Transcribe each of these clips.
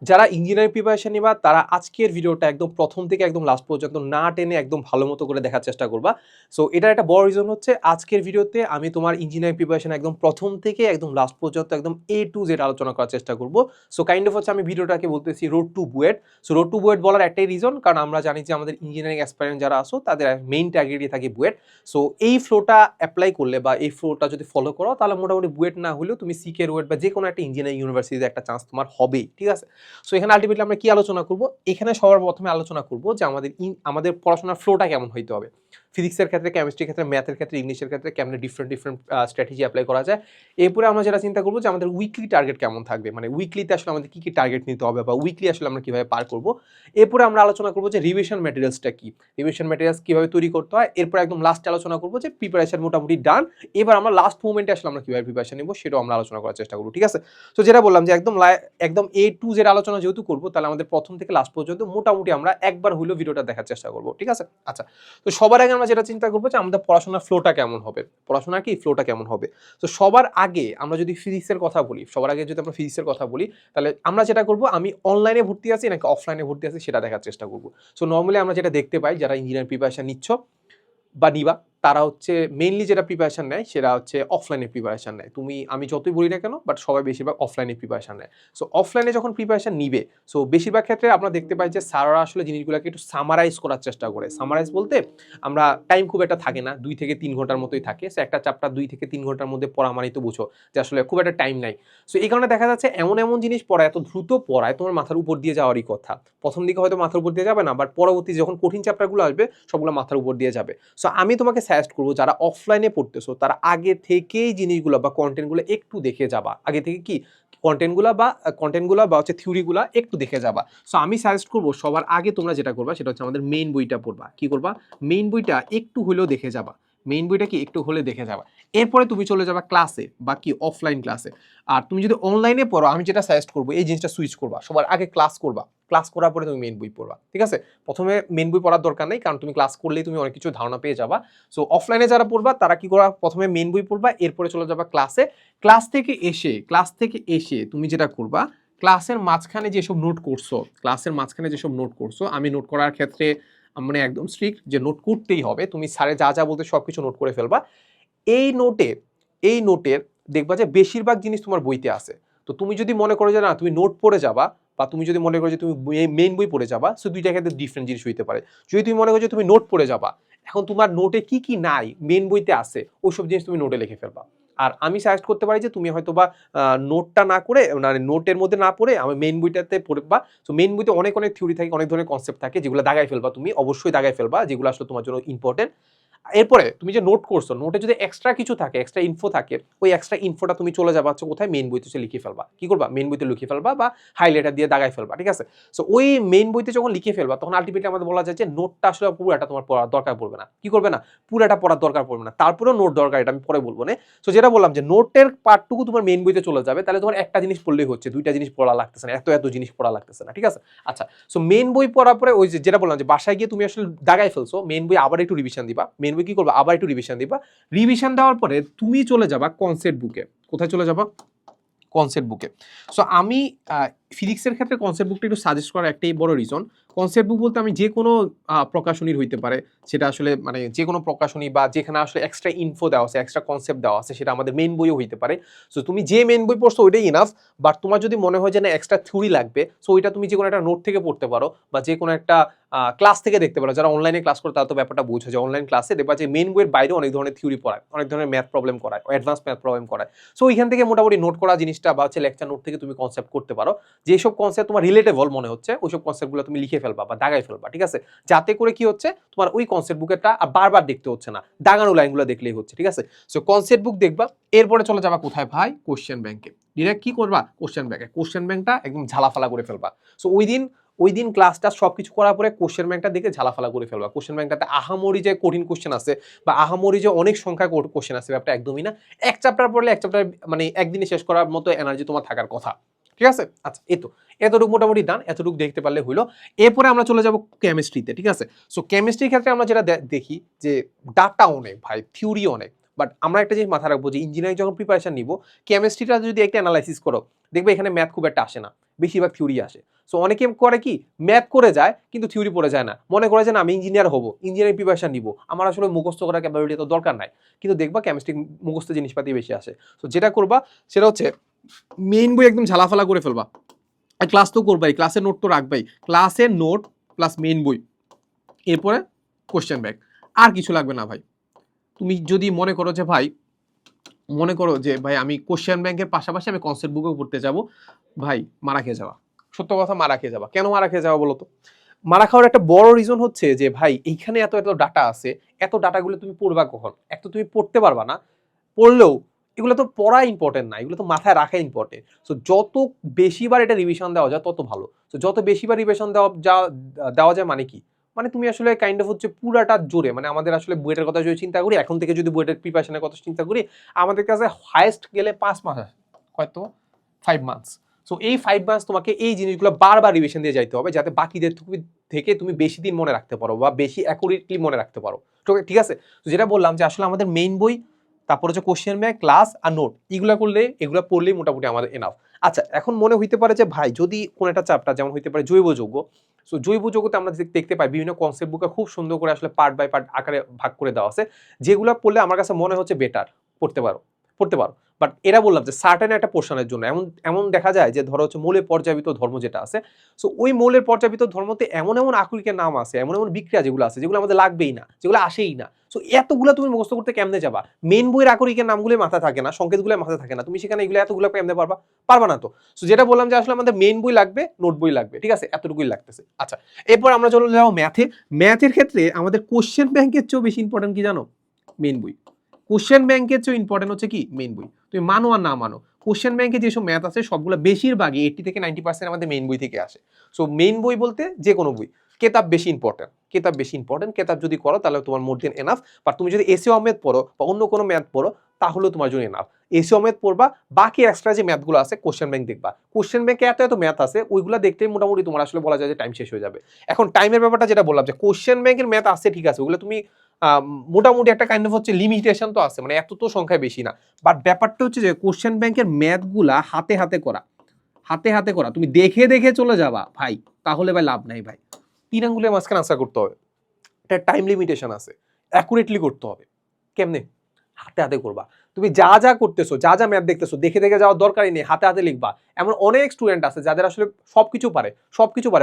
যারা engineering preparation নিবা তারা আজকের ভিডিওটা একদম প্রথম থেকে একদম লাস্ট পর্যন্ত না টেনে একদম ভালো মতো করে দেখার চেষ্টা করবা। সো এটার একটা বড় রিজন হচ্ছে আজকের ভিডিওতে আমি তোমার ইঞ্জিনিয়ারিং প্রিপারেশন একদম প্রথম থেকে একদম লাস্ট পর্যন্ত একদম A to Z আলোচনা করার চেষ্টা করব। সো কাইন্ড অফ হচ্ছে আমি ভিডিওটাকে বলতেছি road to BUET. So road to BUET বলার একটাই রিজন, কারণ আমরা জানি যে আমাদের ইঞ্জিনিয়ারিং অ্যাসপায়ারেন্ট যারা আসো তাদের মেইন টার্গেটই থাকে বুয়েট। সো এই ফ্লোটা অ্যাপ্লাই করলে বা এই ফ্লোটা যদি ফলো করো তাহলে মোটামুটি বুয়েট না হলেও তুমি সিকে রুয়েট বা যে কোনো একটা ইঞ্জিনিয়ারিং ইউনিভার্সিটিতে একটা চান্স তোমার হবেই, ঠিক আছে। সো এখানে আলটিমেটলি আমরা কি আলোচনা করব, এখানে সবার প্রথমে আলোচনা করব যে আমাদের পড়াশোনার ফ্লোটা কেমন হইতে হবে। ফিজিক্সের ক্ষেত্রে, কেমিস্ট্রির ক্ষেত্রে, ম্যাথের ক্ষেত্রে, ইংলিশের ক্ষেত্রে কেমন ডিফারেন্ট স্ট্র্যাটেজি অ্যাপ্লাই করা যায়। এরপরে আমরা যেটা চিন্তা করবো যে আমাদের উইকলি টার্গেট কেমন থাকবে, মানে উইকলিতে আসলে আমাদের কি টার্গেট নিতে হবে বা উইকলি আসলে আমরা কিভাবে পার করব। এরপরে আমরা আলোচনা করবো যে রিভিশন ম্যাটেরিয়ালসটা কি, রিভিশন ম্যাটেরিয়ালস কিভাবে তৈরি করতে হয়। এরপর একদম লাস্টে আলোচনা করবো যে প্রিপারেশন মোটামুটি ডান, এবার আমরা লাস্ট মোমেন্টে আসলে আমরা কিভাবে প্রিপারেশন নিব সেটাও আমরা আলোচনা করার চেষ্টা করবো, ঠিক আছে। তো যেটা বললাম যে একদম A to Z আলোচনা যেহেতু করবো, তাহলে আমাদের প্রথম থেকে লাস্ট পর্যন্ত মোটামুটি আমরা একবার হলেও ভিডিওটা দেখার চেষ্টা করবো, ঠিক আছে। আচ্ছা, তো সবার আগে আমরা যেটা চিন্তা করবো যে আমাদের পড়াশোনার ফ্লোটা কেমন হবে, পড়াশোনার কি ফ্লোটা কেমন হবে। তো সবার আগে আমরা যদি ফিজিক্সের কথা বলি, সবার আগে যদি আমরা ফিজিক্সের কথা বলি, তাহলে আমরা যেটা করবো, আমি অনলাইনে ভর্তি আছি নাকি অফলাইনে ভর্তি আছি সেটা দেখার চেষ্টা করবো। সো নর্মালি আমরা যেটা দেখতে পাই, যারা ইঞ্জিনিয়ারিং প্রিপারেশন নিচ্ছ বা নিবা, তারা হচ্ছে মেইনলি যেটা প্রিপারেশন নেয় সেটা হচ্ছে অফলাইনে প্রিপারেশন নেয়। আমি যতই বলি না কেন, বাট সবাই বেশিরভাগ অফলাইনে প্রিপারেশন নেয়। সো অফলাইনে যখন প্রিপারেশন নিবে, সো বেশিরভাগ ক্ষেত্রে আমরা দেখতে পাই যে স্যাররা আসলে জিনিসগুলোকে একটু সামারাইজ করার চেষ্টা করে। সামারাইজ বলতে আমরা টাইম খুব একটা থাকে না, 2 থেকে 3 ঘন্টার মতোই থাকে। সো একটা চ্যাপ্টার 2 থেকে 3 ঘন্টার মধ্যে পড়া মানেই তো বুঝো যে আসলে খুব একটা টাইম নাই। সো এই কারণে দেখা যাচ্ছে এমন এমন জিনিস পড়ায়, এত দ্রুত পড়ায়, তোমার মাথার উপর দিয়ে যাওয়ারই কথা। প্রথম দিকে হয়তো মাথার উপর দিয়ে যাবে না, বাট পরবর্তী যখন কঠিন চ্যাপ্টারগুলো আসবে সবগুলো মাথার উপর দিয়ে যাবে। সো আমি তোমাকে সাজেস্ট করবো যারা অফলাইনে পড়তেছো তারা আগে থেকেই জিনিসগুলো বা কন্টেন্টগুলো একটু দেখে যাবা। আগে থেকে কি কন্টেন্টগুলো বা হচ্ছে থিওরিগুলো একটু দেখে যাবা। সো আমি সাজেস্ট করবো সবার আগে তোমরা যেটা করবা সেটা হচ্ছে আমাদের মেইন বইটা পড়বা। কি করবা? মেইন বইটা একটু হলেও দেখে যাবা। মেইন বইটা কি একটু হলে দেখে যাবা। এরপরে তুমি চলে যাবা ক্লাসে বা কি অফলাইন ক্লাসে। আর তুমি যদি অনলাইনে পড়ো, আমি যেটা সাজেস্ট করবো এই জিনিসটা সুইচ করবা, সবার আগে ক্লাস করবা। ক্লাস করার পরে তুমি মেইন বই পড়বা, ঠিক আছে। প্রথমে মেইন বই পড়ার দরকার নেই, কারণ তুমি ক্লাস করলেই তুমি অনেক কিছু ধারণা পেয়ে যাবা। সো অফলাইনে যারা পড়বা তারা কি করবা, প্রথমে মেইন বই পড়বা, এরপরে চলে যাবা ক্লাসে। ক্লাস থেকে এসে তুমি যেটা করবা, ক্লাসের মাঝখানে যেসব নোট করছো, আমি নোট করার ক্ষেত্রে মানে একদম স্ট্রিক্ট যে নোট করতেই হবে। তুমি স্যারে যা যা বলতে সবকিছু নোট করে ফেলবা। এই নোটে এই নোটের দেখবা যে বেশিরভাগ জিনিস তোমার বইতে আছে। তো তুমি যদি মনে করো যে না তুমি নোট পড়ে যাবা, বা তুমি যদি মনে করো যে তুমি মেইন বই পড়ে যাবা, সো দুইটা ক্ষেত্রে ডিফারেন্ট জিনিস হইতে পারে। যদি তুমি মনে করো যে তুমি নোট পড়ে যাবা, এখন তোমার নোটে কি কি নাই মেইন বইতে আছে ওইসব জিনিস তুমি নোটে লিখে ফেলবা। আর আমি সাজেস্ট করতে পারি যে তুমি হয়তো বা নোটটা না করে, মানে নোটের মধ্যে না পড়ে আমি মেইন বইটাতে পড়বা। সো মেইন বইতে অনেক অনেক থিওরি থাকে, অনেক ধরনের কনসেপ্ট থাকে, যেগুলো দাগাই ফেলবা, তুমি অবশ্যই দাগাই ফেলবা, যেগুলো আসলে তোমার জন্য ইম্পর্টেন্ট। এরপরে তুমি যে নোট করছো, নোটে যদি এক্সট্রা কিছু থাকে, এক্সট্রা ইনফো থাকে, ওই এক্সট্রা ইনফোটা তুমি চলে যাবা হচ্ছে কোথায়, মেইন বইতে লিখে ফেলবা। কি করবা? মেইন বইতে লিখে ফেলবা বা হাইলাইটার দিয়ে দাগাই ফেলবা, ঠিক আছে। সো ওই মেইন বইতে যখন লিখে ফেলবা, তখন আলটিমেটলি আমাদের বলা যায় যে নোটটা আসলে পুরোটা তোমার পড়ার দরকার পড়বে না। কি করবে না? পুরোটা পড়ার দরকার পড়বে না, তারপরেও নোট দরকার, এটা আমি পরে বলবো না। সো যেটা বললাম যে নোটের পার্টটুকু তোমার মেইন বইতে চলে যাবে, তাহলে তোমার একটা জিনিস পড়লেই হচ্ছে, দুইটা জিনিস পড়া লাগতেছে না, এত এত জিনিস পড়া লাগতেছে না, ঠিক আছে। আচ্ছা, সো মেইন বই পড়ার পরে ওই যেটা বললাম যে বাসায় গিয়ে তুমি আসলে দাগাই ফেলছো, মেইন বই আবার একটু রিভিশন দিবা। মেইন বই কি করবা? আবার একটু রিভিশন দিবা। রিভিশন দেওয়ার পরে তুমি চলে যাবা কনসেপ্ট বুকে। কোথায় চলে যাবা? কনসেপ্ট বুকে। সো আমি ফিজিক্সের ক্ষেত্রে কনসেপ্ট বুকটা একটু সাজেস্ট করার একটাই বড় রিজন, কনসেপ্ট বুক বলতে আমি যে কোনো প্রকাশনীর হইতে পারে, সেটা আসলে মানে যে কোনো প্রকাশনী বা যেখানে আসলে এক্সট্রা ইনফো দেওয়া আছে, এক্সট্রা কনসেপ্ট দেওয়া আছে, সেটা আমাদের মেইন বইও হইতে পারে। সো তুমি যে মেইন বই পড়ছো ওইটাই ইনাফ। বাট তোমার যদি মনে হয় যে না এক্সট্রা থিওরি লাগবে, সো ওইটা তুমি যে কোনো একটা নোট থেকে পড়তে পারো বা যে কোনো একটা ক্লাস থেকে দেখতে পারো। যারা অনলাইনে ক্লাস করে তারা তো ব্যাপারটা বুঝে যে অনলাইন ক্লাসে দেখবা যে মেইন বইয়ের বাইরে অনেক ধরনের থিওরি পড়ায়, অনেক ধরনের ম্যাথ প্রবলেম করায়, অ্যাডভান্স ম্যাথ প্রবলেম করায়। সো ওইখান থেকে মোটামুটি নোট করা জিনিসটা বা হচ্ছে লেকচার নোট থেকে তুমি কনসেপ্ট করতে পারো। যেসব কনসেপ্ট তোমার রিলেটেবল মনে হচ্ছে ওইসব কনসেপ্টগুলো তুমি লিখে ফেলবা বা দাগাই ফেলবা, ঠিক আছে। যাতে করে কি হচ্ছে, তোমার ওই কনসেপ্ট বুকেরটা আর বারবার দেখতে হচ্ছে না, দাগানো লাইনগুলো দেখলেই হচ্ছে, ঠিক আছে। সো কনসেপ্ট বুক দেখবা, এরপরে চলে যাবা কোথায় ভাই? কোশ্চেন ব্যাংকে। ডিরেক্ট কি করবা? কোশ্চেন ব্যাংকে। কোশ্চেন ব্যাংকটা একদম ঝালাফালা করে ফেলবা। সো ওই দিন ক্লাসটা সবকিছু করার পরে কোশ্চেন ব্যাংকটা দেখে ঝালাফালা করে ফেলবা। কোশ্চেন ব্যাংকটাতে আহামরি যে কঠিন কোশ্চেন আছে বা আহামরি যে অনেক সংখ্যায় কোশ্চেন আছে, ব্যাপারটা একদমই না। এক চ্যাপ্টার পড়লে এক চ্যাপ্টার মানে একদিনে শেষ করার মতো এনার্জি তোমার থাকার কথা, ঠিক আছে। আচ্ছা, এতটুকু মোটামুটি ডান, এতটুকু দেখতে পারলে হইলো। এরপরে আমরা চলে যাব কেমিস্ট্রিতে, ঠিক আছে। সো কেমিস্ট্রির ক্ষেত্রে আমরা যেটা দেখি যে ডাটা অনেক ভাই, থিওরি অনেক। বাট আমরা একটা জিনিস মাথায় রাখবো যে ইঞ্জিনিয়ারিং যখন প্রিপারেশন নিব, কেমিস্ট্রিটা যদি একটা অ্যানালাইসিস করো, দেখবে এখানে ম্যাথ খুব একটা আসে না। বেশিরভাগ থিওরি আসে। সো অনেকে করে কি ম্যাথ করে যায় কিন্তু থিওরি পড়ে যায় না, মনে করে যে না আমি ইঞ্জিনিয়ার হবো, ইঞ্জিনিয়ারিং প্রিপারেশন নিব, আমার আসলে মুখস্থ করার ক্যাপাবিলিটি তো দরকার নাই, কিন্তু দেখবা কেমিস্ট্রি মুখস্থ জিনিসপাতি বেশি আসে। তো যেটা করবা সেটা হচ্ছে মেইন বই একদম ঝালাফালা করে ফেলবা, ক্লাস তো করবাই, ক্লাসের নোট তো রাখবাই, ক্লাসের নোট প্লাস মেইন বই, এরপরে কোশ্চেন ব্যাংক, আর কিছু লাগবে না ভাই। তুমি যদি মনে করো যে ভাই আমি কোশ্চেন ব্যাংকের পাশাপাশি আমি কনসেপ্ট বুকও পড়তে যাব, ভাই মারা খেয়ে যাওয়া, সত্য কথা মারা খেয়ে যাওয়া। কেন মারা খেয়ে যাওয়া বলো তো? মারা খাওয়ার একটা বড় রিজন হচ্ছে যে ভাই এইখানে এত এত ডাটা আছে, এত ডাটাগুলো তুমি পড়বা কখন? এক তো তুমি পড়তে পারবা না, পড়লেও এগুলো তো পড়া ইম্পর্টেন্ট না, এগুলো তো মাথায় রাখা ইম্পর্টেন্ট। সো যত বেশিবার এটা রিভিশন দেওয়া যায় তত ভালো। সো যত বেশিবার রিভিশন দেওয়া যায় মানে কি, মানে তুমি আসলে কাইন্ড অফ হচ্ছে পুরাটা জোরে, মানে আমাদের আসলে বুয়েটের কথা যদি চিন্তা করি, এখন থেকে যদি বুয়েটের প্রিপারেশনের কথা চিন্তা করি, আমাদের কাছে হাইয়েস্ট গেলে 5 মাস আসে, হয়তো 5 মান্থস। সো এই 5 মান্থস তোমাকে এই জিনিসগুলো বারবার রিভিশন দিয়ে যাইতে হবে, যাতে বাকিদের থেকে তুমি বেশি দিন মনে রাখতে পারো বা বেশি অ্যাকুরেটলি মনে রাখতে পারো। ঠিক আছে? তো যেটা বললাম যে আসলে আমাদের মেইন বই, তারপর হচ্ছে কোশ্চেন ব্যাংক, ক্লাস আর নোট, এগুলা পড়লেই মোটামুটি আমাদের এনাফ। আচ্ছা, এখন মনে হইতে পারে যে ভাই যদি কোন একটা চ্যাপ্টার যেমন হইতে পারে জৈব যৌগ, সো জৈব যৌগতে আমরা দেখতে পাই বিভিন্ন কনসেপ্ট বুকে খুব সুন্দর করে আসলে পার্ট বাই পার্ট আকারে ভাগ করে দেওয়া আছে, যেগুলো পড়লে আমার কাছে মনে হচ্ছে বেটার, পড়তে পারো। বাট এরা বললাম যে সার্টেন একটা পোর্শনের জন্য এমন এমন দেখা যায় যে ধরো হচ্ছে মৌলের পর্যায়িত ধর্ম যেটা আছে, সো ওই মৌলের পর্যায়িত ধর্মতে এমন এমন আকরিকের নাম আছে, এমন এমন বিক্রিয়া যেগুলো আছে যেগুলো আমাদের লাগবেই না, যেগুলো আসেই না। সো এতগুলো তুমি মুখস্থ করতে কেমনে যাবা? মেন বইয়ের আকরিকের নামগুলো মাথায় থাকে না, সংকেতগুলো মাথায় থাকে না, তুমি সেখানে এগুলো এতগুলো কেমনে পারবা না তো। সো যেটা বললাম যে আসলে আমাদের মেইন বই লাগবে, নোট বই লাগবে, ঠিক আছে, এতটুকুই লাগতেছে। আচ্ছা, এরপর আমরা চলে যাবো ম্যাথে। ম্যাথের ক্ষেত্রে আমাদের কোশ্চেন ব্যাংকের চেয়েও বেশি ইম্পর্টেন্ট কি জানো? মেইন বই। কোশ্চেন ব্যাংকের চেয়ে ইম্পর্টেন্ট হচ্ছে কি মেইন বই। তুমি মানো আর না মানো, কোশ্চেন ব্যাংকে যেসব ম্যাথ আছে সবগুলো বেশিরভাগই 80 থেকে 90% আমাদের মেইন বই থেকে আসে। সো মেইন বই বলতে যে কোনো বই, কেতাব বেশি ইম্পর্টেন্ট, কেতাব যদি করো তাহলে তোমার মোর দেন এনাফ। বাট তুমি যদি এসিও ম্যাথ পড়ো বা অন্য কোনো ম্যাথ পড়ো তাহলেও তোমার জন্য এনাফ। এসিও ম্যাথ পড়বা, বাকি এক্সট্রা যে ম্যাথগুলো আছে কোশ্চেন ব্যাংক দেখবা, কোশ্চেন ব্যাংকে এত এত ম্যাথ আছে, ওইগুলো দেখতেই মোটামুটি তোমার আসলে বলা যায় যে টাইম শেষ হয়ে যাবে। এখন টাইমের ব্যাপারটা যেটা বললাম যে কোশ্চেন ব্যাংকের ম্যাথ আছে ঠিক আছে, ওগুলো তুমি মোটামুটি একটা কাইন্ড অফ হচ্ছে লিমিটেশন তো আছে, মানে এত তো সংখ্যায় বেশি না। বাট ব্যাপারটা হচ্ছে যে কোশ্চেন ব্যাংকের ম্যাথগুলা হাতে হাতে করা, তুমি দেখে দেখে চলে যাবা ভাই, তাহলে ভাই লাভ নাই ভাই। 3 আঙ্গুলের মাঝখানে আনসার করতে হবে, একটা টাইম লিমিটেশন আছে, অ্যাকুরেটলি করতে হবে। কেমনে? হাতে হাতে করবা। তুমি যা যা করতেছো, যা যা ম্যাথ দেখতেছো, দেখে দেখে যাওয়ার দরকারই নেই, হাতে হাতে লিখবা। এমন অনেক স্টুডেন্ট আছে যাদের আসলে সবকিছু পারে,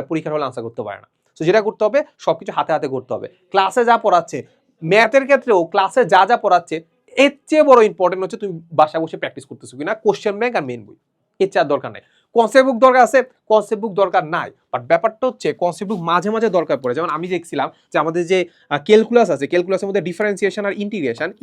পরীক্ষার হলে আনসার করতে পারে না। তো যেটা করতে হবে সবকিছু হাতে হাতে করতে হবে। ক্লাসে যা পড়াচ্ছে, ম্যাথের ক্ষেত্রেও ক্লাসে যা যা পড়াচ্ছে, এর চেয়ে বড় ইম্পর্টেন্ট হচ্ছে তুমি বাসায় বসে প্র্যাকটিস করতেছো কিনা কোশ্চেন ব্যাংক আর মেইন বই। এর চেয়ে আর দরকার নাই। কনসেপ্ট বুক দরকার আছে, কনসেপ্ট বুক দরকার নাই, বাট ব্যাপারটা হচ্ছে কনসেপ্ট বুক মাঝে মাঝে দরকার পড়ে। যেমন আমি দেখছিলাম যে আমাদের যে ক্যালকুলাস আছে, ক্যালকুলাসের মধ্যে ডিফারেন্সিয়েশন আর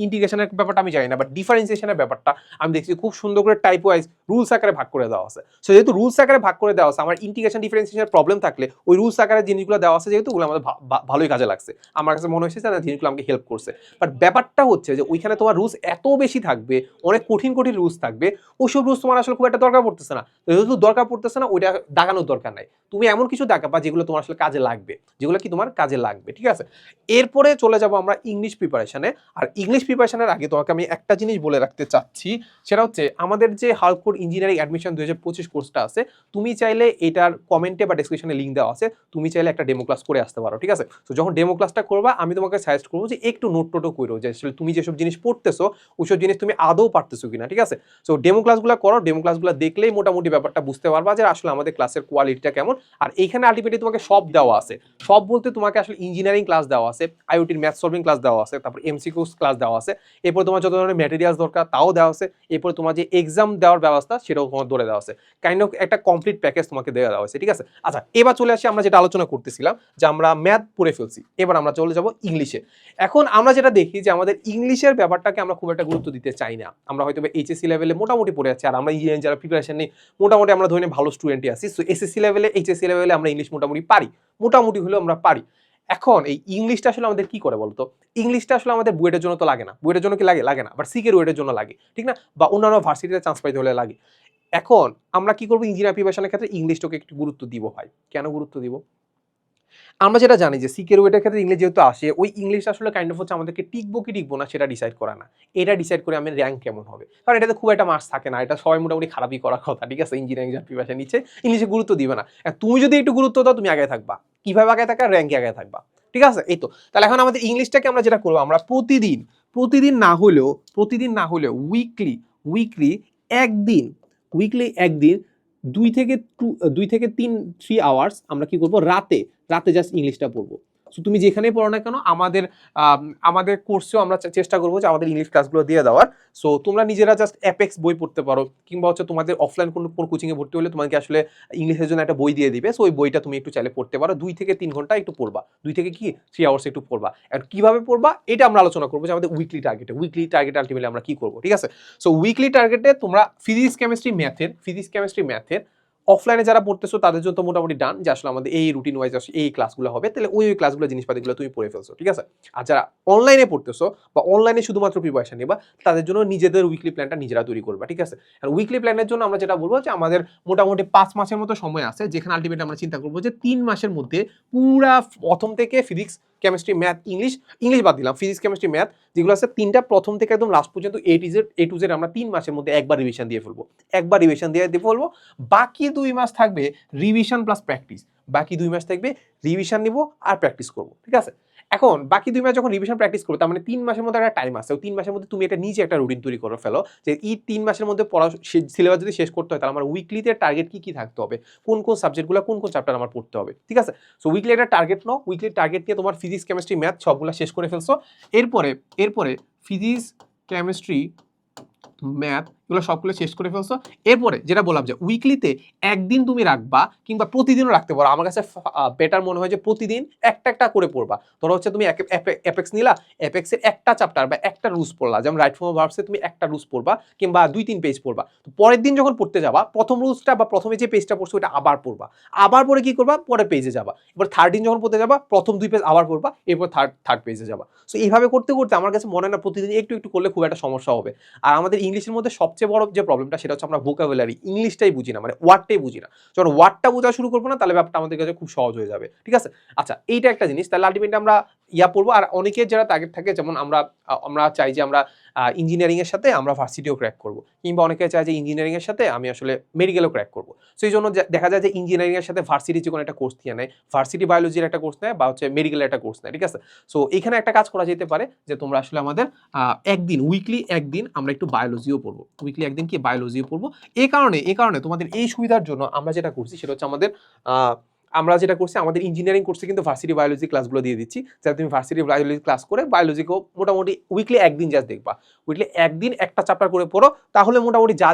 ইন্টিগ্রেশনের ব্যাপারটা আমি জানি না, বাট ডিফারেন্সিয়েশনের ব্যাপারটা আমি দেখছি খুব সুন্দর করে টাইপ ওয়াইজ রুলস আকারে ভাগ করে দেওয়া আছে। সো যেহেতু রুলস আকারে ভাগ করে দেওয়া আছে, আমার ইন্টিগ্রেশন ডিফারেন্সিয়েশনের প্রবলেম থাকলে ওই রুলস আকারে জিনিসগুলো দেওয়া আছে যেহেতু, ওগুলো আমাদের ভালোই কাজে লাগছে, আমার কাছে মনে হয়েছে যে জিনিসগুলো আমাকে হেল্প করছে। বাট ব্যাপারটা হচ্ছে যে ওইখানে তোমার রুলস এত বেশি থাকবে, অনেক কঠিন কঠিন রুলস থাকবে, ওইসব রুলস তোমার আসলে খুব একটা দরকার পড়তেছে না। যেহেতু দরকার পড়তেছে না, ওইটা দাগানোর দরকার নাই। তুমি এমন কিছু দাগাবা যেগুলো তোমার আসলে কাজে লাগবে, যেগুলো কি তোমার কাজে লাগবে, ঠিক আছে। এরপরে চলে যাব আমরা ইংলিশ প্রিপারেশনে। আর ইংলিশ প্রিপারেশনের আগে তোমাকে আমি একটা জিনিস বলে রাখতে চাচ্ছি, সেটা হচ্ছে আমাদের যে হালকোড ইঞ্জিনিয়ারিং অ্যাডমিশন 2025 কোর্সটা আছে, তুমি চাইলে এটার কমেন্টে বা ডেসক্রিপশনে লিঙ্ক দেওয়া আছে, তুমি চাইলে একটা ডেমো ক্লাস করে আসতে পারো, ঠিক আছে। তো যখন ডেমো ক্লাসটা করবা আমি তোমাকে সাজেস্ট করবো যে একটু নোট টোটো করো, যে আসলে তুমি যেসব জিনিস পড়তেছো ওইসব জিনিস তুমি আদৌ পারতেছো কিনা, ঠিক আছে। সো ডেমো ক্লাসগুলো করো, ডেমো ক্লাসগুলো দেখলেই মোটামুটি ব্যাপারটা বুঝতে পারবা যে আসলে আমাদের ক্লাসের কোয়ালিটিটা কেমন। আর এইখানে আলটিমেটলি তোমাকে সব দেওয়া আছে, সব বলতে তোমাকে আসলে ইঞ্জিনিয়ারিং ক্লাস দেওয়া আছে, আইওটির ম্যাথ সলভিং ক্লাস দেওয়া আছে, তারপর এমসিকিউস ক্লাস দেওয়া আছে, এরপর তোমার যত ধরনের ম্যাটেরিয়ালস দরকার তাও দেওয়া আছে, এরপর তোমার যে এক্সাম দেওয়ার ব্যবস্থা সেটাও তোমার ধরে দেওয়া আছে, কাইন্ড অফ একটা কমপ্লিট প্যাকেজ তোমাকে দেওয়া হয়েছে, ঠিক আছে। আচ্ছা, এবার চলে আসি আমরা যেটা আলোচনা করতেছিলাম যে আমরা ম্যাথ পড়ে ফেলছি, এবার আমরা চলে যাব ইংলিশে। এখন আমরা যেটা দেখি যে আমাদের ইংলিশের ব্যাপারটাকে আমরা খুব একটা গুরুত্ব দিতে চাই না, আমরা হয়তো এইচএসসি লেভেলে মোটামুটি পড়ে আছি, আর আমরা ইঞ্জিনিয়ারিং যারা প্রিপারেশন নেই মোটামুটি আমরা ধরে ভালো স্টুডেন্টই আছি। সো এসএসসি লেভেলে এইচএসসি লেভেলে আমরা ইংলিশ মোটামুটি হলেও আমরা পারি। এখন এই ইংলিশটা আসলে আমাদের কি করে বলতো? ইংলিশটা আসলে আমাদের বুয়েটের জন্য তো লাগে না, বুয়েটের জন্য কি লাগে না, বাট সিকের ওয়েটের জন্য লাগে, ঠিক না, বা অন্যান্য ভার্সিটিতে চান্স পাইতে হলে লাগে। এখন আমরা কি করবো, ইঞ্জিনিয়ার প্রিপারেশনের ক্ষেত্রে ইংলিশটাকে একটু গুরুত্ব দিব ভাই। কেন গুরুত্ব দিব? আমরা যেটা জানি যে সিকের ওয়েটের ক্ষেত্রে ইংলিশ যেহেতু আসে, ওই ইংলিশ আসলে কাইন্ড অফ হচ্ছে আমাদেরকে টিকবো কি টিকবো না সেটা ডিসাইড করা না। এটা ডিসাইড করে আমি র‍্যাংক কেমন হবে। কারণ এটাতে খুব একটা মার্কস থাকে না। এটা সবাই মোটামুটি খারাপই করার কথা। ঠিক আছে? ইঞ্জিনিয়ারিং যারা প্রিপারেশন নিচ্ছে, ইংলিশে গুরুত্ব দিবে না। তুমি যদি একটু গুরুত্ব দাও তুমি আগায় থাকবা। কিভাবে আগায় থাকা? র‍্যাংকে আগায় থাকবা। ঠিক আছে? এই তো। তাহলে এখন আমাদের ইংলিশটাকে আমরা যেটা করব, আমরা প্রতিদিন না হলেও উইকলি একদিন 2 থেকে 3 আওয়ার্স আমরা কি করব, রাতে জাস্ট ইংলিশটা পড়বো। সো তুমি যেখানেই পড়ো না কেন, আমাদের কোর্সেও আমরা চেষ্টা করবো যে আমাদের ইংলিশ ক্লাসগুলো দিয়ে দেওয়ার। সো তোমরা নিজেরা জাস্ট অ্যাপেক্স বই পড়তে পারো, কিংবা হচ্ছে তোমাদের অফলাইন কোনো কোচিং এ ভর্তি হলে তোমাকে আসলে ইংলিশের জন্য একটা বই দিয়ে দিবে। সো ওই বইটা তুমি একটু চাইলে পড়তে পারো। 2 থেকে 3 ঘন্টা একটু পড়বা, 2 থেকে 3 আওয়ার্স একটু পড়বা। আর কিভাবে পড়বা এটা আমরা আলোচনা করবো, যে আমাদের উইকলি টার্গেট আলটিমেটলি আমরা কি করবো। ঠিক আছে? সো উইকলি টার্গেটে তোমরা ফিজিক্স কেমিস্ট্রি ম্যাথের অফলাইনে যারা পড়তেছো তাদের জন্য তো মোটামুটি ডান, যে আসলে আমাদের এই রুটিন ওয়াইজ এই ক্লাসগুলো হবে, তাহলে ওই ক্লাসগুলো জিনিসপাতিগুলো তুমি পড়ে ফেলছো। ঠিক আছে? আর যারা অনলাইনে পড়তেছো বা অনলাইনে শুধুমাত্র প্রিপারেশন নিবা, তাদের জন্য নিজেদের উইকলি প্ল্যানটা নিজেরা তৈরি করবা। ঠিক আছে? আর উইকলি প্ল্যানের জন্য আমরা যেটা বলবো যে আমাদের মোটামুটি 5 মাসের মতো সময় আছে, যেখানে আলটিমেটলি আমরা চিন্তা করবো যে 3 মাসের মধ্যে পুরা প্রথম থেকে ফিজিক্স কেমিস্ট্রি ম্যাথ ইংলিশ বাদ দিলাম, ফিজিক্স কেমিস্ট্রি ম্যাথ যেগুলো আছে তিনটা প্রথম থেকে একদম লাস্ট পর্যন্ত এ টু জেড আমরা 3 মাসের মধ্যে একবার রিভিশন দিয়ে ফেলবো। বাকি 2 মাস থাকবে রিভিশন প্লাস প্র্যাকটিস। বাকি 2 মাস থাকবে রিভিশন নিব আর প্র্যাকটিস করব। ঠিক আছে? এখন বাকি 2 মাস যখন রিভিশন প্র্যাকটিস করবো, তার মানে 3 মাসের মধ্যে একটা টাইম আছে। 3 মাসের মধ্যে তুমি এটা নিজে একটা রুটিন তৈরি করে ফেলো, যে এই 3 মাসের মধ্যে পড়া সিলেবাস যদি শেষ করতে হয়, তাহলে আমার উইকলিতে টার্গেট কি থাকতে হবে, কোন সাবজেক্টগুলো কোন চ্যাপ্টার আমার পড়তে হবে। ঠিক আছে? সো উইকলি একটা টার্গেট নাও, উইকলি টার্গেট নিয়ে তোমার ফিজিক্স কেমিস্ট্রি ম্যাথ সবগুলো শেষ করে ফেলছো। এরপরে ফিজিক্স কেমিস্ট্রি ম্যাথ এগুলো সবগুলো শেষ করে ফেলছো। এরপরে যেটা বললাম যে উইকলিতে একদিন তুমি রাখবা, কিংবা প্রতিদিনও রাখতে পারো। আমার কাছে বেটার মনে হয় যে প্রতিদিন একটা করে পড়বা। ধরো হচ্ছে তুমি অ্যাপেক্স নিলা, অ্যাপেক্সের একটা চ্যাপ্টার বা একটা রুলস পড়লা, যেমন রাইট ফর্ম অফ ভার্বসে তুমি একটা রুলস পড়বা, কিংবা 2-3 পেজ পড়বা। তো পরের দিন যখন পড়তে যাবা, প্রথম রুলসটা বা প্রথমে যে পেজটা পড়ছো ওটা আবার পড়বা। আবার পরে কি করবা, পরের পেজে যাবা। এবার থার্ড দিন যখন পড়তে যাবা, প্রথম 2 পেজ আবার পড়বা, এরপর থার্ড পেজে যাবা। সো এইভাবে করতে করতে আমার কাছে মনে হয় না প্রতিদিন একটু করলে খুব একটা সমস্যা হবে। আর আমাদের ইংলিশের মধ্যে সবচেয়ে বড় যে প্রবলেমটা, সেটা হচ্ছে আমরা ভোকাবুলারি, ইংলিশটাই বুঝি না, মানে ওয়ার্ডটাই বুঝি না। যখন ওয়ার্ডটা বোঝা শুরু করবো না, তাহলে ব্যাপারটা আমাদের কাছে খুব সহজ হয়ে যাবে। ঠিক আছে? আচ্ছা, এইটা একটা জিনিস। তাহলে আলটিমেটলি আমরা পড়বো। আর অনেকের যারা টার্গেট থাকে, যেমন আমরা চাই যে আমরা ইঞ্জিনিয়ারিং এর সাথে আমরা ভার্সিটিও ক্র্যাক করবো, কিংবা অনেকে চায় যে ইঞ্জিনিয়ারিং এর সাথে আমি আসলে মেডিকেলও ক্র্যাক করবো। সেই জন্য দেখা যায় যে ইঞ্জিনিয়ারিং এর সাথে ভার্সিটি যে কোনো একটা কোর্স দিয়ে নেয়, ভার্সিটি বায়োলজির একটা কোর্স নেয়, বা হচ্ছে মেডিকেলের একটা কোর্স নেয়। ঠিক আছে? সো এখানে একটা কাজ করা যেতে পারে, যে তোমরা আসলে আমাদের উইকলি একদিন আমরা একটু বায়োলজিও পড়বো। উইকলি একদিন কি বায়োলজিও পড়বো। এই কারণে তোমাদের এই সুবিধার জন্য আমরা যেটা করছি, সেটা হচ্ছে আমাদের ইঞ্জিনিয়ারিং কোর্সে কিন্তু ভার্সিটি বায়োলজি ক্লাসগুলো দিয়ে দিচ্ছি, যাতে তুমি ভার্সিটি বায়োলজি ক্লাস করে বায়োলজিকেও মোটামুটি উইকলি একদিন জাস্ট দেখবা। উইকলি একদিন একটা চ্যাপ্টার করে পড়ো, তাহলে মোটামুটি যা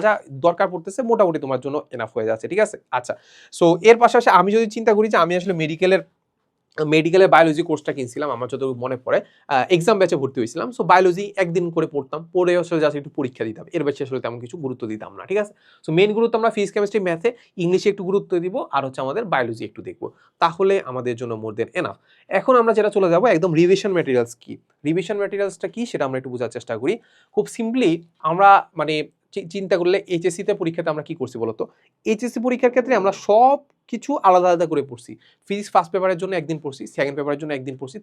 দরকার পড়তেছে মোটামুটি তোমার জন্য এনাফ হয়ে যাচ্ছে। ঠিক আছে? আচ্ছা, সো এর পাশাপাশি আমি যদি চিন্তা করি যে আমি আসলে মেডিকেলের বায়োলজি কোর্সটা কিনছিলাম, আমার যতটুকু মনে পড়ে এক্সাম ব্যাচে ভর্তি হয়েছিলাম। সো বায়োলজি একদিন করে পড়তাম, পড়ে আসলে জাস্ট একটু পরীক্ষা দিতাম, এর বেশি আসলে তেমন কিছু গুরুত্ব দিতাম না। ঠিক আছে? সো মেইন গুরুত্ব আমরা ফিজিক্স কেমিস্ট্রি ম্যাথে, ইংলিশে একটু গুরুত্ব দিব, আর হচ্ছে আমাদের বায়োলজি একটু দেখবো, তাহলে আমাদের জন্য মোর দেন এনাফ। এখন আমরা যেটা চলে যাবো একদম রিভিশন ম্যাটেরিয়ালসটা কি সেটা আমরা একটু বোঝার চেষ্টা করি। খুব সিম্পলি আমরা মানে চিন্তা করলে এইচএসসি তে পরীক্ষাতে আমরা কি করছি বলতো? এইচএসসি পরীক্ষার ক্ষেত্রে আমরা সব কিছু আলাদা করে পড়ছি। ফিজিক্স ফার্স্ট পেপারের জন্য একদিন পড়ছি, সেকেন্ড পেপারের জন্য একদিন পড়ছি,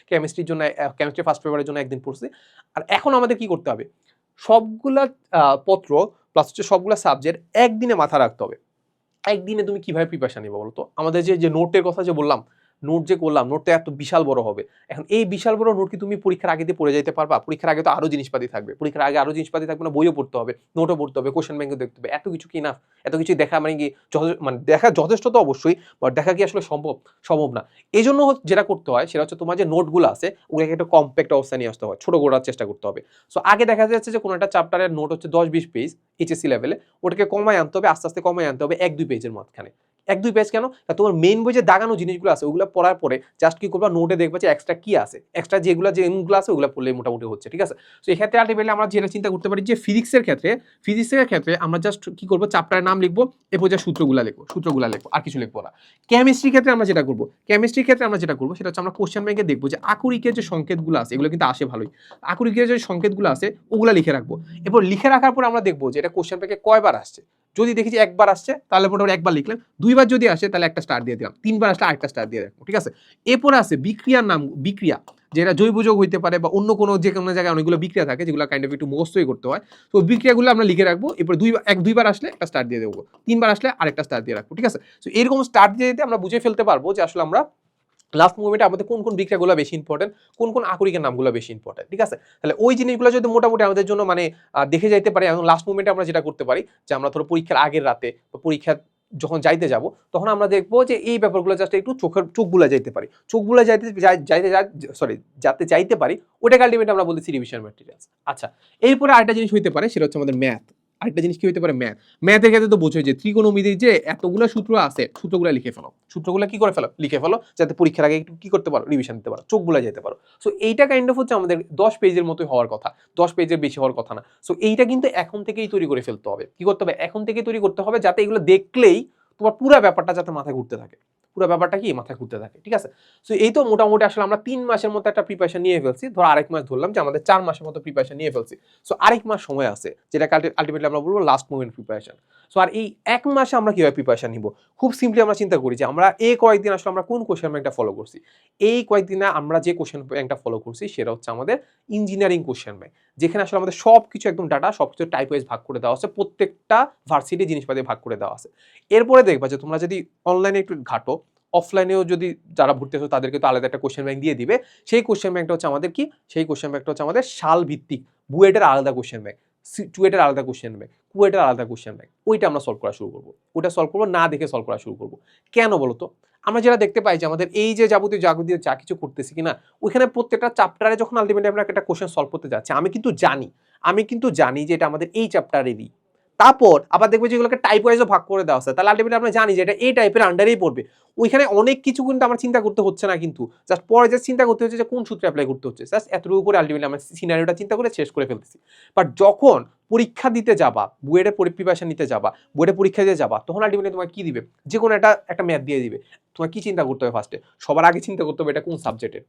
কেমিস্ট্রির জন্য কেমিস্ট্রি ফার্স্ট পেপারের জন্য একদিন পড়ছি। আর এখন আমাদের কি করতে হবে? সবগুলা পত্র প্লাস হচ্ছে সবগুলা সাবজেক্ট একদিনে মাথায় রাখতে হবে। একদিনে তুমি কিভাবে প্রিপারেশন নিবে বলতো? আমাদের যে নোটের কথা যে বললাম, নোট যে করলাম, নোটটা এত বিশাল বড় হবে। এখন এই বিশাল বড় নোট কি তুমি পরীক্ষার আগে দিয়ে পড়ে যাইতে পারবা? পরীক্ষার আগে তো আরো জিনিসপাতি থাকবে, পরীক্ষার আগে আরো জিনিসপাতি থাকবে না, বইও পড়তে হবে, নোটও পড়তে হবে, কোশ্চেন ব্যাংকও দেখতে হবে। এত কিছু কি না? এত কিছু দেখা মানে কি দেখা যথেষ্ট তো অবশ্যই, বাট দেখা কি আসলে সম্ভব না। এই জন্য যেটা করতে হয় সেটা হচ্ছে তোমার যে নোটগুলো আছে ওগুলোকে একটা কম্প্যাক্ট অবস্থায় নিয়ে আসতে হয়, ছোট করার চেষ্টা করতে হবে। সো আগে দেখা যাচ্ছে যে কোনো একটা চ্যাপ্টারের নোট হচ্ছে 10-20 পেজ এইচএসসি লেভেলে, ওটাকে কমায় আনতে হবে, আস্তে আস্তে কমায় আনতে হবে 1-2 পেজের মাঝখানে। 1-2 পেজ কেন? তোমার মেইন বই যে দাগানো জিনিসগুলো আছে ওগুলো পড়ার পরে জাস্ট কি করবা, নোটে দেখবা যে এক্সট্রা কি আছে, এক্সট্রা যে এমগুলো আছে ওগুলো পড়লে মোটামুটি হচ্ছে। ঠিক আছে? সো এই ক্ষেত্রে আলটিমেটলি আমরা যেটা চিন্তা করতে পারি যে ফিজিক্সের ক্ষেত্রে আমরা জাস্ট কি করবো, চ্যাপ্টারের নাম লিখবো, এরপর যে সূত্রগুলো লিখবো, আর কিছু লিখবো না। কেমিস্ট্রির ক্ষেত্রে আমরা যেটা করবো সেটা হচ্ছে আমরা কোশ্চেন ব্যাংকে দেখবো যে আকরিকের যে সংকেতগুলো আছে এগুলো কিন্তু আসে ভালোই, আকরিকের যে সংকেতগুলো আছে ওগুলো লিখে রাখবো। এরপর লিখে রাখার পর আমরা দেখবো যে এটা কোশ্চেন ব্যাংকে কয়বার আসছে, যদি দেখি যে একবার আসছে তাহলে মোটামুটি একবার লিখলাম, দুইবার যদি আসে তাহলে একটা স্টার দিয়ে দিলাম, তিনবার আসলে আরেকটা স্টার দিয়ে রাখবো, ঠিক আছে। এরপরে আছে বিক্রিয়ার নাম, বিক্রিয়া যেটা জৈব যৌগ হইতে পারে বা অন্য কোনো যে কোনো জায়গায় অনেকগুলো বিক্রিয়া থাকে যেগুলো কাইন্ড অফ একটু মুখস্থই করতে হয়। তো বিক্রিয়াগুলো আমরা লিখে রাখবো, এরপর দুইবার আসলে একটা স্টার দিয়ে দেবো, তিনবার আসলে আরেকটা স্টার দিয়ে রাখবো, ঠিক আছে। তো এরকম স্টার দিয়ে দিতে আমরা বুঝে ফেলতে পারবো যে আসলে আমরা লাস্ট মুভমেন্টে আমাদের কোন কোন বিক্রিয়াগুলো বেশি ইম্পর্টেন্ট, কোন কোন আকরিকের নামগুলো বেশি ইম্পর্টেন্ট, ঠিক আছে। তাহলে ওই জিনিসগুলো যদি মোটামুটি আমাদের জন্য মানে দেখে যাইতে পারি, এবং লাস্ট মুভমেন্টে আমরা যেটা করতে পারি যে আমরা ধরো পরীক্ষার আগের রাতে বা পরীক্ষা যখন যাইতে যাব তখন আমরা দেখবো যে এই ব্যাপারগুলো জাস্ট একটু চোখগুলো যাইতে পারি, চোখগুলো যাতে যাইতে পারি, ওটাকে আলটিমেটলি আমরা বলতেছি রিভিশন ম্যাটেরিয়ালস। আচ্ছা, এরপরে আরেকটা জিনিস হইতে পারে, সেটা হচ্ছে আমাদের ম্যাথ। আরেকটা জিনিস কি হইতে পারে, ম্যাথের ক্ষেত্রে তো বোঝোই যে ত্রিকোণমিতির যে এতগুলো সূত্র আছে, সূত্রগুলো লিখে ফেলো, সূত্রগুলো কি করে ফেলো, লিখে ফেলো, যাতে পরীক্ষার আগে একটু কি করতে পারো, রিভিশন দিতে পারো, চোখগুলো যেতে পারো। সো এইটা কাইন্ড অফ হচ্ছে আমাদের 10 পেজের মতোই হওয়ার কথা, 10 পেজের বেশি হওয়ার কথা না। সো এইটা কিন্তু এখন থেকেই তৈরি করে ফেলতে হবে, কি করতে হবে, এখন থেকেই তৈরি করতে হবে, যাতে এগুলো দেখলেই তোমার পুরো ব্যাপারটা যাতে মাথায় ঘুরতে থাকে, পুরো ব্যাপারটা কি মাথায় ঘুরতে থাকে, ঠিক আছে। সো এই তো মোটামুটি আসলে আমরা 3 মাসের মতো একটা প্রিপারেশন নিয়ে ফেলছি, ধর আরেক মাস ধরলাম যে আমাদের 4 মাসের মতো প্রিপারেশন নিয়ে ফেলছি। সো আরেক মাস সময় আছে, যেটা আলটিমেটলি আমরা বলবো লাস্ট মুভমেন্ট প্রিপারেশন। সো আর এই এক মাসে আমরা কিভাবে প্রিপারেশন নিব, খুব সিম্পলি আমরা চিন্তা করি যে আমরা এই কয়েকদিন আসলে আমরা কোন কোশ্চেন ব্যাংকটা ফলো করছি। এই কয়েকদিনে আমরা যে কোশ্চেন ব্যাংকটা ফলো করছি সেটা হচ্ছে আমাদের ইঞ্জিনিয়ারিং কোশ্চেন ব্যাংক, যেখানে আসলে আমাদের সবকিছু একদম ডাটা সবকিছু টাইপ ওয়াইজ ভাগ করে দেওয়া আছে, প্রত্যেকটা ভার্সিটি জিনিসপাতি ভাগ করে দেওয়া আছে। এরপরে দেখবা যে তোমরা যদি অনলাইনে একটু ঘাটো, অফলাইনেও যদি যারা ভর্তি হচ্ছে তাদেরকে তো আলাদা একটা কোশ্চেন ব্যাংক দিয়ে দিবে। সেই কোশ্চেন ব্যাংকটা হচ্ছে আমাদের কি, সেই কোশ্চেন ব্যাংকটা হচ্ছে আমাদের সাল ভিত্তিক, বুয়েটের আলাদা কোশ্চেন ব্যাংক, চুয়েটের আলাদা কোশ্চেন ব্যাংক, কুয়েটের আলাদা কোশ্চেন ব্যাংক, ওইটা আমরা সলভ করা শুরু করবো। ওটা সলভ করবো না দেখে সলভ করা শুরু করবো। কেন বলতো, আমরা যেটা দেখতে পাই যে আমাদের এই যে যাবতীয় যা কিছু করতেছি কিনা, ওইখানে প্রত্যেকটা চ্যাপ্টারে যখন আলটিমেটলি আমরা একটা কোশ্চেন সলভ করতে যাচ্ছি, আমি কিন্তু জানি যে এটা আমাদের এই চ্যাপ্টারেরই। তারপর আবার দেখবে যেগুলোকে টাইপ ওয়াইজও ভাগ করে দেওয়া আছে, তাহলে আলটিমেটলি আমরা জানি যে এটা এই টাইপের আন্ডারেই পড়বে। ওইখানে অনেক কিছু কিন্তু আমার চিন্তা করতে হচ্ছে না, কিন্তু জাস্ট পরে জাস্ট চিন্তা করতে হচ্ছে যে কোন সূত্রে অ্যাপ্লাই করতে হচ্ছে, জাস্ট এতটুকু করে আলটিমেটলি আমরা সিনারিওটা চিন্তা করে শেষ করে ফেলতেছি। বাট যখন পরীক্ষা দিতে যাবা, বুয়েটের প্রিপারেশন নিতে যাবা, বুয়েটের পরীক্ষা দিয়ে যাবা, তখন আলটিমেটলি তোমার কি দিবে, যে কোনো একটা ম্যাথ দিয়ে দিবে। তোমার কি চিন্তা করতে হবে, ফার্স্টে সবার আগে চিন্তা করতে হবে এটা কোন সাবজেক্টের,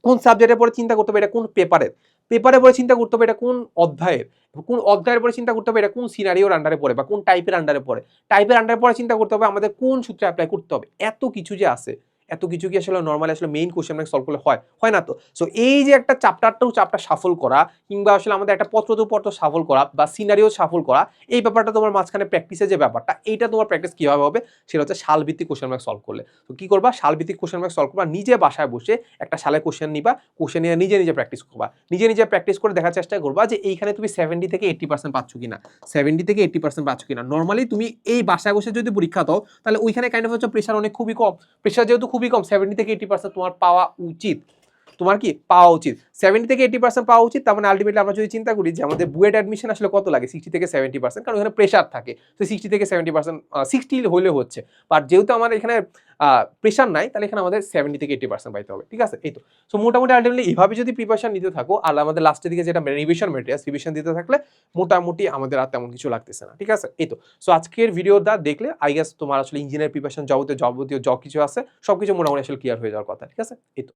কোন সাবজেক্টের পরে চিন্তা করতে হবে এটা কোন পেপারের, পেপারের পরে চিন্তা করতে হবে এটা কোন অধ্যায়ের, কোন অধ্যায়ের পরে চিন্তা করতে হবে এটা কোন সিনারিওর আন্ডারে পড়ে বা কোন টাইপের আন্ডারে পড়ে, টাইপের আন্ডারে পরে চিন্তা করতে হবে আমাদের কোন সূত্রে অ্যাপ্লাই করতে হবে। এত কিছু যে আছে, এত কিছু কি আসলে নর্মালি আসলে মেইন কোশ্চেন ব্যাংক সলভ করলে হয় না তো। সো এই যে একটা চ্যাপ্টার সাফল করা, কিংবা আসলে আমাদের একটা পত্র সাফল করা বা সিনারিও সাফল করা, এই ব্যাপারটা তোমার মাঝখানে প্র্যাকটিসের যে ব্যাপারটা, এইটা তোমার প্র্যাকটিস কিভাবে হবে, সেটা হচ্ছে সালভিত্তিক কোশ্চেন ব্যাংক সলভ করলে। তো কি করবা, সালভিত্তিক কোশ্চেন ব্যাংক সলভ করবা, নিজে বাসায় বসে একটা সালের কোশ্চেন নিবা, কোশ্চেন নিয়ে নিজে প্র্যাকটিস করবা, নিজে প্র্যাকটিস করে দেখার চেষ্টা করবা যে এইখানে তুমি 70 থেকে 80% পাচ্ছ কিনা, 70 থেকে 80% পাচ্ছ কিনা। নর্মালি তুমি এই বাসায় বসে যদি পরীক্ষা দাও, তাহলে ওইখানে কাইন্ড অফ হচ্ছে প্রেশার খুবই কম, প্রেশার যেহেতু খুবই কম, 70 থেকে 80% তোমার পাওয়া উচিত, তোমার কি পাওয়া উচিত 70 থেকে 80% পাওয়া উচিত। তার মানে আলটিমেটলি আমরা যদি চিন্তা করি যে আমাদের বুয়েট অ্যাডমিশন আসলে কত লাগে, 60 থেকে 70%, কারণ এখানে প্রেশার থাকে। তো 60 থেকে 70%, 60 হলে হচ্ছে, বাট যেহেতু আমাদের এখানে প্রেশার নাই, তাহলে এখানে আমাদের 70 থেকে 80% পাইতে হবে, ঠিক আছে। এই তো। সো মোটামুটি আলটিমেটলি এইভাবে যদি প্রিপারেশন নিতে থাকো, আর আমাদের লাস্টের দিকে যেটা রিভিশন ম্যাটেরিয়ালস, রিভিশন দিতে থাকলে মোটামুটি আমাদের আর তেমন কিছু লাগতেছে না, ঠিক আছে। এই তো। সো আজকের ভিডিওটা দেখলে আই গেস তোমার আসলে ইঞ্জিনিয়ার প্রিপারেশন যাবতীয় যা কিছু আছে সবকিছু মোটামুটি আসলে ক্লিয়ার হয়ে যাওয়ার কথা, ঠিক আছে। এই তো।